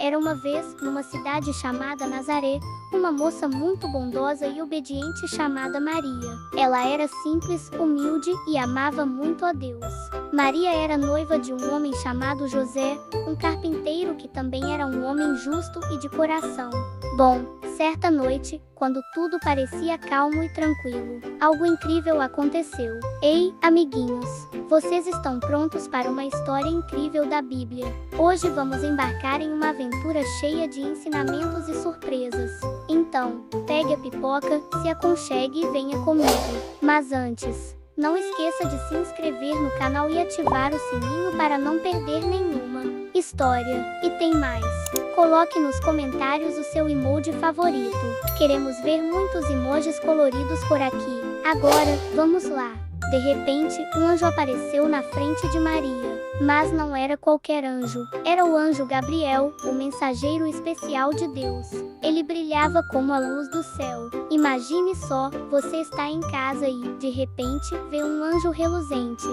Era uma vez, numa cidade chamada Nazaré, uma moça muito bondosa e obediente chamada Maria. Ela era simples, humilde e amava muito a Deus. Maria era noiva de um homem chamado José, um carpinteiro que também era um homem justo e de coração bom. Certa noite, quando tudo parecia calmo e tranquilo, algo incrível aconteceu. Ei, amiguinhos! Vocês estão prontos para uma história incrível da Bíblia? Hoje vamos embarcar em uma aventura cheia de ensinamentos e surpresas. Então, pegue a pipoca, se aconchegue e venha comigo. Mas antes, não esqueça de se inscrever no canal e ativar o sininho para não perder nenhuma história. E tem mais! Coloque nos comentários o seu emoji favorito. Queremos ver muitos emojis coloridos por aqui. Agora, vamos lá! De repente, um anjo apareceu na frente de Maria. Mas não era qualquer anjo. Era o anjo Gabriel, o mensageiro especial de Deus. Ele brilhava como a luz do céu. Imagine só, você está em casa e, de repente, vê um anjo reluzente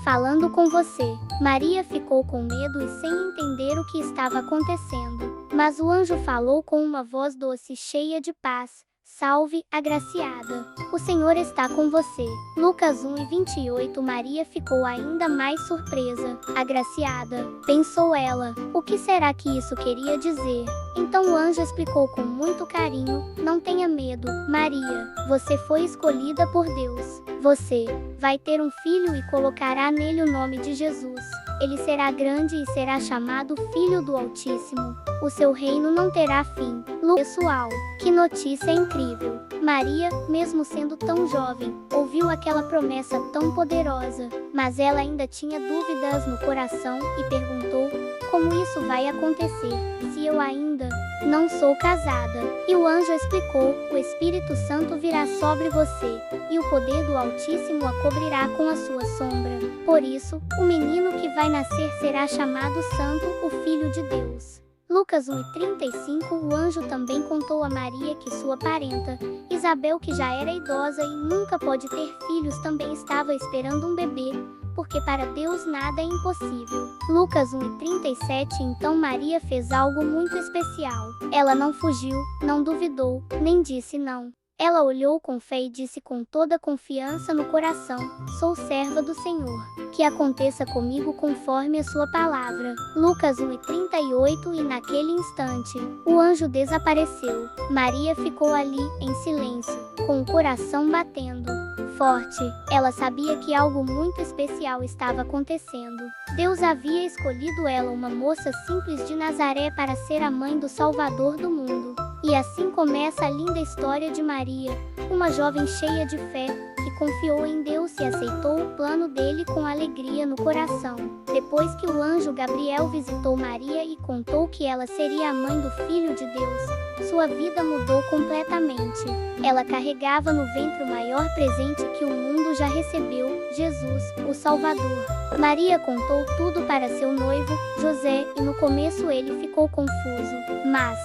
falando com você. Maria ficou com medo e sem entender o que estava acontecendo. Mas o anjo falou com uma voz doce, cheia de paz. Salve, agraciada! O Senhor está com você. Lucas 1:28. Maria ficou ainda mais surpresa. Agraciada, pensou ela. O que será que isso queria dizer? Então o anjo explicou com muito carinho. Não tenha medo, Maria. Você foi escolhida por Deus. Você vai ter um filho e colocará nele o nome de Jesus. Ele será grande e será chamado Filho do Altíssimo. O seu reino não terá fim. Pessoal, que notícia incrível! Maria, mesmo sendo tão jovem, ouviu aquela promessa tão poderosa, mas ela ainda tinha dúvidas no coração e perguntou: como isso vai acontecer, se eu ainda não sou casada? E o anjo explicou: o Espírito Santo virá sobre você, e o poder do Altíssimo a cobrirá com a sua sombra. Por isso, o menino que vai nascer será chamado Santo, o Filho de Deus. Lucas 1:35. O anjo também contou a Maria que sua parenta, Isabel, que já era idosa e nunca pôde ter filhos, também estava esperando um bebê, porque para Deus nada é impossível. Lucas 1:37. Então Maria fez algo muito especial. Ela não fugiu, não duvidou, nem disse não. Ela olhou com fé e disse com toda confiança no coração: sou serva do Senhor. Que aconteça comigo conforme a sua palavra. Lucas 1:38. E naquele instante, o anjo desapareceu. Maria ficou ali, em silêncio, com o coração batendo forte. Ela sabia que algo muito especial estava acontecendo. Deus havia escolhido ela, uma moça simples de Nazaré, para ser a mãe do Salvador do mundo. E assim começa a linda história de Maria, uma jovem cheia de fé, que confiou em Deus e aceitou o plano dele com alegria no coração. Depois que o anjo Gabriel visitou Maria e contou que ela seria a mãe do Filho de Deus, sua vida mudou completamente. Ela carregava no ventre o maior presente que o mundo já recebeu, Jesus, o Salvador. Maria contou tudo para seu noivo, José, e no começo ele ficou confuso. Mas,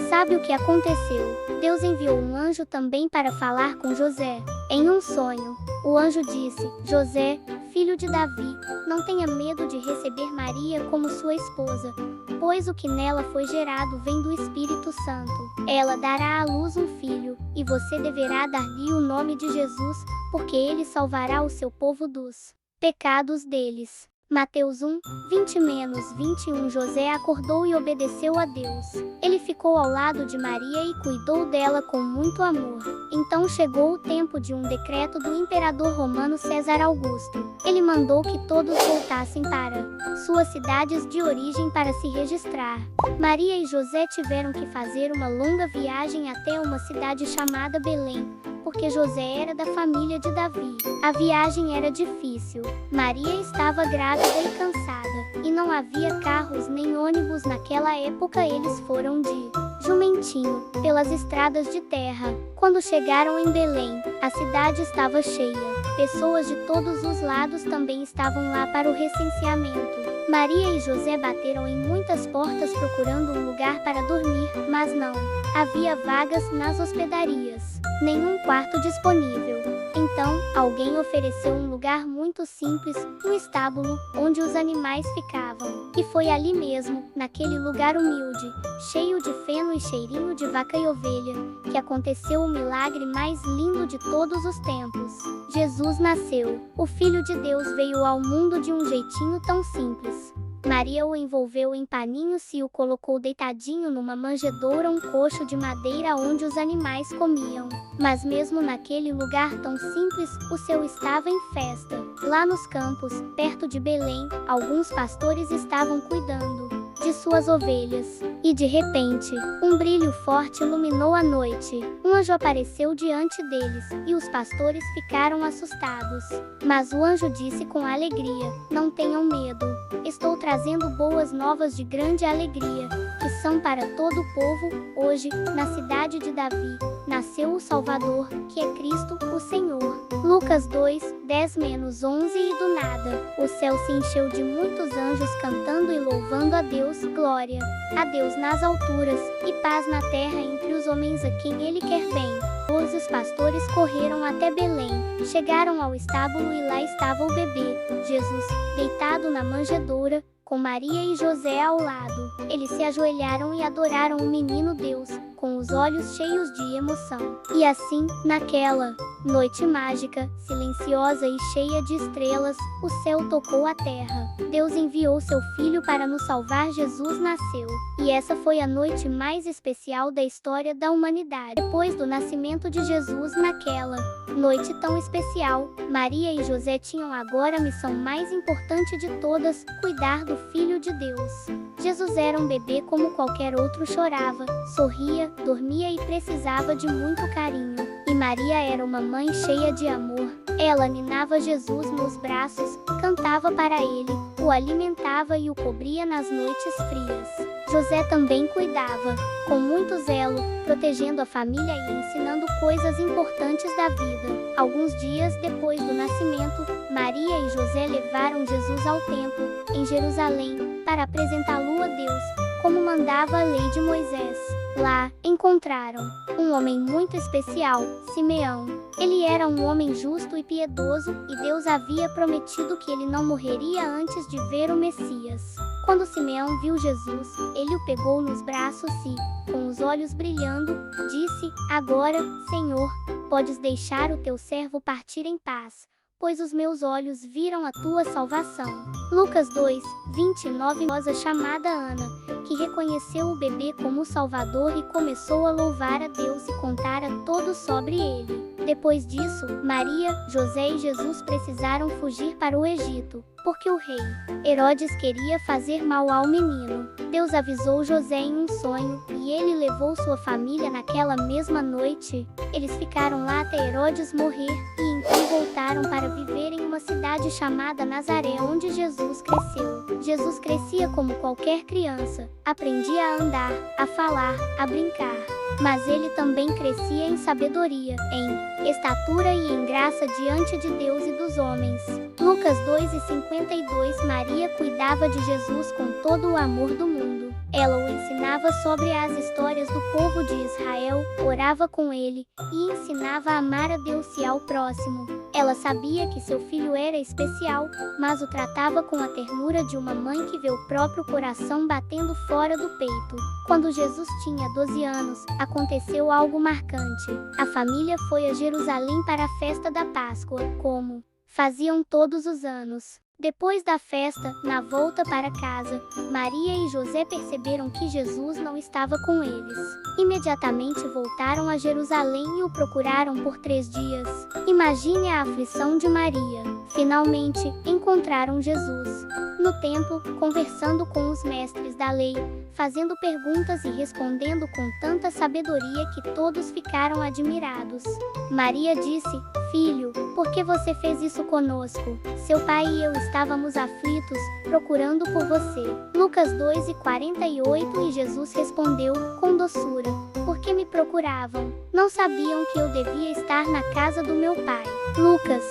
sabe o que aconteceu? Deus enviou um anjo também para falar com José. Em um sonho, o anjo disse: José, filho de Davi, não tenha medo de receber Maria como sua esposa, pois o que nela foi gerado vem do Espírito Santo. Ela dará à luz um filho, e você deverá dar-lhe o nome de Jesus, porque ele salvará o seu povo dos pecados deles. Mateus 1:20-21. José acordou e obedeceu a Deus. Ele ficou ao lado de Maria e cuidou dela com muito amor. Então chegou o tempo de um decreto do imperador romano César Augusto. Ele mandou que todos voltassem para suas cidades de origem para se registrar. Maria e José tiveram que fazer uma longa viagem até uma cidade chamada Belém, porque José era da família de Davi. A viagem era difícil. Maria estava grávida e cansada, e não havia carros nem ônibus naquela época. Eles foram de jumentinho, pelas estradas de terra. Quando chegaram em Belém, a cidade estava cheia. Pessoas de todos os lados também estavam lá para o recenseamento. Maria e José bateram em muitas portas procurando um lugar para dormir, mas não havia vagas nas hospedarias, nenhum quarto disponível. Então, alguém ofereceu um lugar muito simples, um estábulo, onde os animais ficavam. E foi ali mesmo, naquele lugar humilde, cheio de feno e cheirinho de vaca e ovelha, que aconteceu o milagre mais lindo de todos os tempos. Jesus nasceu. O Filho de Deus veio ao mundo de um jeitinho tão simples. Maria o envolveu em paninhos e o colocou deitadinho numa manjedoura, um coxo de madeira onde os animais comiam. Mas mesmo naquele lugar tão simples, o céu estava em festa. Lá nos campos, perto de Belém, alguns pastores estavam cuidando de suas ovelhas. E de repente, um brilho forte iluminou a noite. Um anjo apareceu diante deles, e os pastores ficaram assustados. Mas o anjo disse com alegria: "Não tenham medo. Estou trazendo boas novas de grande alegria, que são para todo o povo. Hoje, na cidade de Davi, nasceu o Salvador, que é Cristo, o Senhor." Lucas 2, 10-11. E do nada, o céu se encheu de muitos anjos cantando e louvando a Deus. Glória a Deus nas alturas, e paz na terra entre os homens a quem Ele quer bem. Os pastores correram até Belém, chegaram ao estábulo e lá estava o bebê, Jesus, deitado na manjedoura, com Maria e José ao lado. Eles se ajoelharam e adoraram o menino Deus, com os olhos cheios de emoção. E assim, naquela noite mágica, silenciosa e cheia de estrelas, o céu tocou a terra. Deus enviou seu Filho para nos salvar. Jesus nasceu. E essa foi a noite mais especial da história da humanidade. Depois do nascimento de Jesus, naquela noite tão especial, Maria e José tinham agora a missão mais importante de todas: cuidar do Filho de Deus. Jesus era um bebê como qualquer outro, chorava, sorria, dormia e precisava de muito carinho. E Maria era uma mãe cheia de amor. Ela ninava Jesus nos braços, cantava para ele, o alimentava e o cobria nas noites frias. José também cuidava, com muito zelo, protegendo a família e ensinando coisas importantes da vida. Alguns dias depois do nascimento, Maria e José levaram Jesus ao templo, em Jerusalém, para apresentá-lo a Deus, como mandava a lei de Moisés. Lá, encontraram um homem muito especial, Simeão. Ele era um homem justo e piedoso, e Deus havia prometido que ele não morreria antes de ver o Messias. Quando Simeão viu Jesus, ele o pegou nos braços e, com os olhos brilhando, disse: "Agora, Senhor, podes deixar o teu servo partir em paz, pois os meus olhos viram a tua salvação." Lucas 2, 29. Chamada Ana, que reconheceu o bebê como o Salvador e começou a louvar a Deus e contar a todos sobre ele. Depois disso, Maria, José e Jesus precisaram fugir para o Egito, porque o rei Herodes queria fazer mal ao menino. Deus avisou José em um sonho, e ele levou sua família naquela mesma noite. Eles ficaram lá até Herodes morrer, e então voltaram para viver em uma cidade chamada Nazaré, onde Jesus cresceu. Jesus crescia como qualquer criança, aprendia a andar, a falar, a brincar. Mas ele também crescia em sabedoria, em estatura e em graça diante de Deus e dos homens. Lucas 2:52. Maria cuidava de Jesus com todo o amor do mundo. Ela o ensinava sobre as histórias do povo de Israel, orava com ele, e ensinava a amar a Deus e ao próximo. Ela sabia que seu filho era especial, mas o tratava com a ternura de uma mãe que vê o próprio coração batendo fora do peito. Quando Jesus tinha 12 anos, aconteceu algo marcante. A família foi a Jerusalém para a festa da Páscoa, como faziam todos os anos. Depois da festa, na volta para casa, Maria e José perceberam que Jesus não estava com eles. Imediatamente voltaram a Jerusalém e o procuraram por 3 dias. Imagine a aflição de Maria. Finalmente, encontraram Jesus no templo, conversando com os mestres da lei, fazendo perguntas e respondendo com tanta sabedoria que todos ficaram admirados. Maria disse: "Filho, por que você fez isso conosco? Seu pai e eu estávamos aflitos, procurando por você." Lucas 2:48. E Jesus respondeu, com doçura: "Por que me procuravam? Não sabiam que eu devia estar na casa do meu pai." Lucas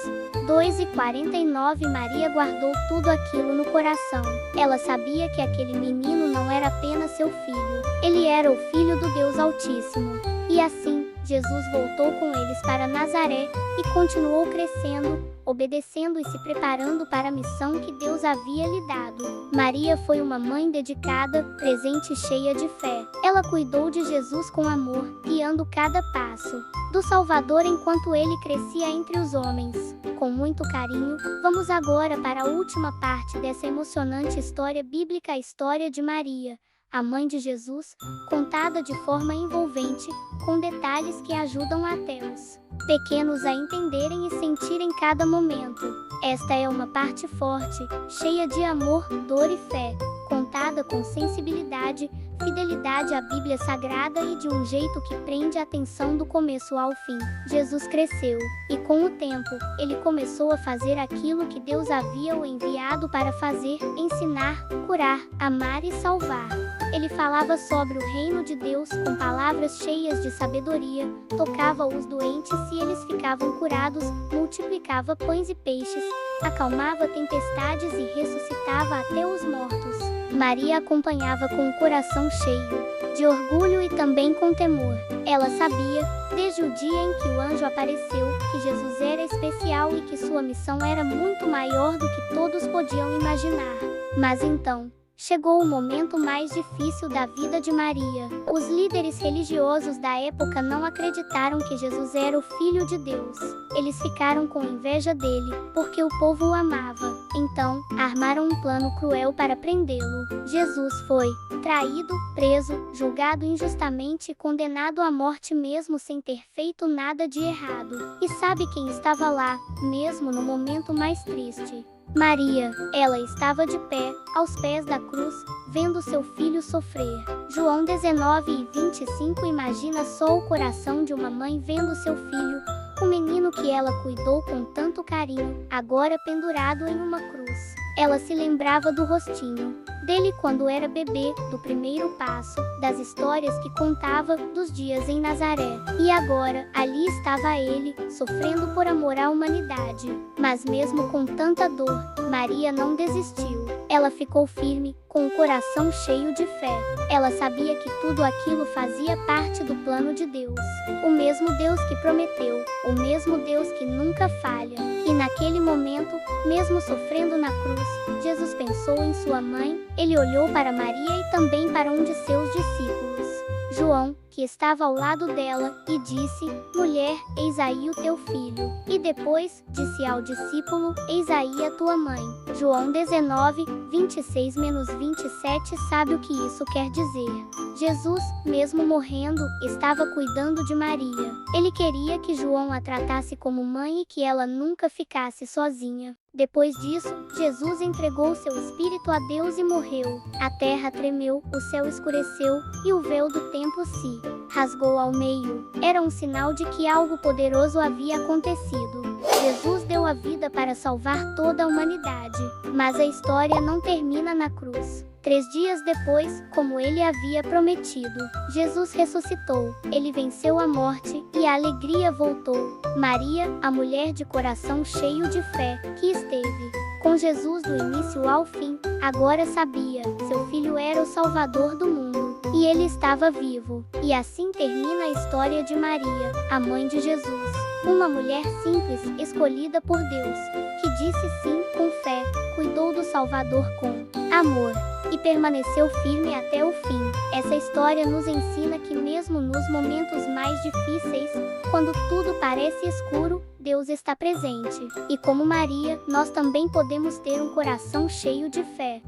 2:49. Maria guardou tudo aquilo no coração. Ela sabia que aquele menino não era apenas seu filho. Ele era o Filho do Deus Altíssimo. E assim, Jesus voltou com eles para Nazaré e continuou crescendo, obedecendo e se preparando para a missão que Deus havia lhe dado. Maria foi uma mãe dedicada, presente e cheia de fé. Ela cuidou de Jesus com amor, guiando cada passo do Salvador enquanto ele crescia entre os homens. Com muito carinho, vamos agora para a última parte dessa emocionante história bíblica, a história de Maria, a mãe de Jesus, contada de forma envolvente, com detalhes que ajudam até os pequenos a entenderem e sentirem cada momento. Esta é uma parte forte, cheia de amor, dor e fé, contada com sensibilidade, fidelidade à Bíblia Sagrada e de um jeito que prende a atenção do começo ao fim. Jesus cresceu, e com o tempo, ele começou a fazer aquilo que Deus havia o enviado para fazer: ensinar, curar, amar e salvar. Ele falava sobre o reino de Deus com palavras cheias de sabedoria, tocava os doentes e eles ficavam curados, multiplicava pães e peixes, acalmava tempestades e ressuscitava até os mortos. Maria acompanhava com o coração cheio de orgulho e também com temor. Ela sabia, desde o dia em que o anjo apareceu, que Jesus era especial e que sua missão era muito maior do que todos podiam imaginar. Mas então, chegou o momento mais difícil da vida de Maria. Os líderes religiosos da época não acreditaram que Jesus era o Filho de Deus. Eles ficaram com inveja dele, porque o povo o amava. Então, armaram um plano cruel para prendê-lo. Jesus foi traído, preso, julgado injustamente e condenado à morte mesmo sem ter feito nada de errado. E sabe quem estava lá, mesmo no momento mais triste? Maria. Ela estava de pé, aos pés da cruz, vendo seu filho sofrer. João 19:25. Imagina só o coração de uma mãe vendo seu filho, o menino que ela cuidou com tanto carinho, agora pendurado em uma cruz. Ela se lembrava do rostinho dele quando era bebê, do primeiro passo, das histórias que contava, dos dias em Nazaré. E agora, ali estava ele, sofrendo por amor à humanidade. Mas mesmo com tanta dor, Maria não desistiu. Ela ficou firme, com o coração cheio de fé. Ela sabia que tudo aquilo fazia parte do plano de Deus. O mesmo Deus que prometeu, o mesmo Deus que nunca falha. E naquele momento, mesmo sofrendo na cruz, Jesus pensou em sua mãe. Ele olhou para Maria e também para um de seus discípulos, João, que estava ao lado dela, e disse: "Mulher, eis aí o teu filho." E depois, disse ao discípulo: "Eis aí a tua mãe." João 19:26-27. Sabe o que isso quer dizer? Jesus, mesmo morrendo, estava cuidando de Maria. Ele queria que João a tratasse como mãe e que ela nunca ficasse sozinha. Depois disso, Jesus entregou seu espírito a Deus e morreu. A terra tremeu, o céu escureceu, e o véu do templo se rasgou ao meio. Era um sinal de que algo poderoso havia acontecido. Jesus deu a vida para salvar toda a humanidade. Mas a história não termina na cruz. 3 dias depois, como ele havia prometido, Jesus ressuscitou. Ele venceu a morte, e a alegria voltou. Maria, a mulher de coração cheio de fé, que esteve com Jesus do início ao fim, agora sabia: seu filho era o Salvador do mundo, e ele estava vivo. E assim termina a história de Maria, a mãe de Jesus. Uma mulher simples, escolhida por Deus, que disse sim com fé, cuidou do Salvador com amor e permaneceu firme até o fim. Essa história nos ensina que mesmo nos momentos mais difíceis, quando tudo parece escuro, Deus está presente. E como Maria, nós também podemos ter um coração cheio de fé.